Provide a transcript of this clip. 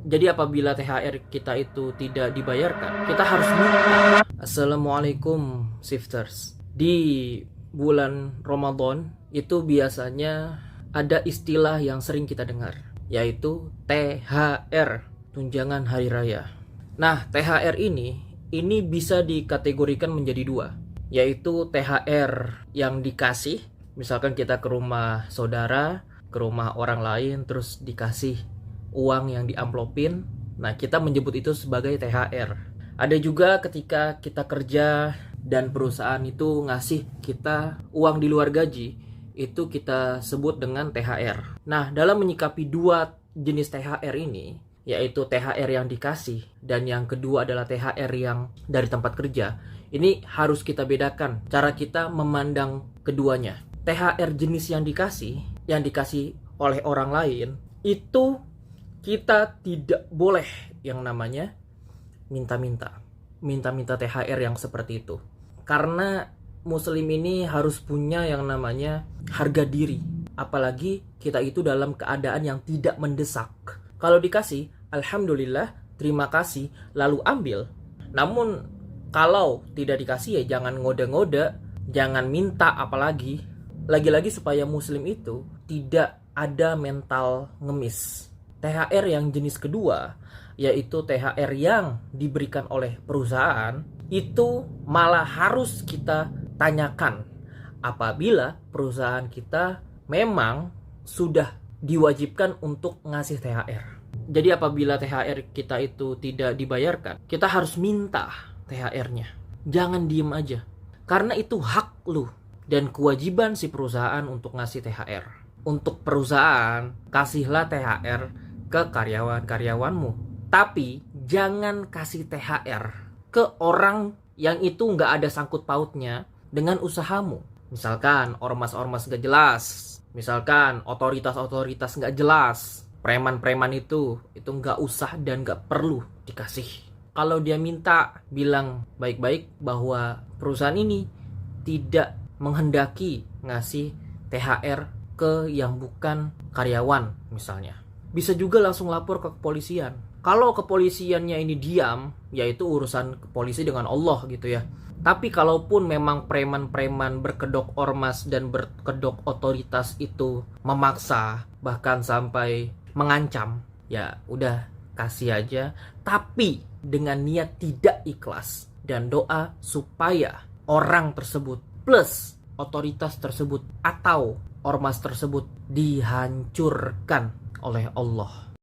Jadi apabila THR kita itu tidak dibayarkan, kita harus minta. Assalamualaikum shifters. Di bulan Ramadan itu biasanya ada istilah yang sering kita dengar, yaitu THR, tunjangan hari raya. Nah, THR ini bisa dikategorikan menjadi dua, yaitu THR yang dikasih, misalkan kita ke rumah saudara, ke rumah orang lain, terus dikasih uang yang diamplopin. Nah, kita menyebut itu sebagai THR. Ada juga ketika kita kerja dan perusahaan itu ngasih kita uang di luar gaji, itu kita sebut dengan THR. Nah, dalam menyikapi dua jenis THR ini, yaitu THR yang dikasih dan yang kedua adalah THR yang dari tempat kerja, ini harus kita bedakan cara kita memandang keduanya. THR jenis yang dikasih oleh orang lain, itu kita tidak boleh yang namanya minta-minta THR yang seperti itu. Karena muslim ini harus punya yang namanya harga diri. Apalagi kita itu dalam keadaan yang tidak mendesak. Kalau dikasih, alhamdulillah, terima kasih, lalu ambil. Namun kalau tidak dikasih ya jangan ngode-ngode, jangan minta apalagi. Lagi-lagi supaya muslim itu tidak ada mental ngemis. THR yang jenis kedua, yaitu THR yang diberikan oleh perusahaan, itu malah harus kita tanyakan apabila perusahaan kita memang sudah diwajibkan untuk ngasih THR. Jadi apabila THR kita itu tidak dibayarkan, kita harus minta THR-nya. Jangan diem aja. Karena itu hak lu dan kewajiban si perusahaan untuk ngasih THR. Untuk perusahaan, kasihlah THR ke karyawan-karyawanmu. Tapi jangan kasih THR ke orang yang itu nggak ada sangkut pautnya dengan usahamu. Misalkan ormas-ormas nggak jelas, misalkan otoritas-otoritas nggak jelas, preman-preman itu nggak usah dan nggak perlu dikasih. Kalau dia minta, bilang baik-baik bahwa perusahaan ini tidak menghendaki ngasih THR ke yang bukan karyawan misalnya. Bisa juga langsung lapor ke kepolisian. Kalau kepolisiannya ini diam, yaitu urusan polisi dengan Allah gitu ya. Tapi kalaupun memang preman-preman berkedok ormas dan berkedok otoritas itu memaksa, bahkan sampai mengancam, ya udah kasih aja. Tapi dengan niat tidak ikhlas dan doa supaya orang tersebut plus otoritas tersebut atau ormas tersebut dihancurkan oleh Allah.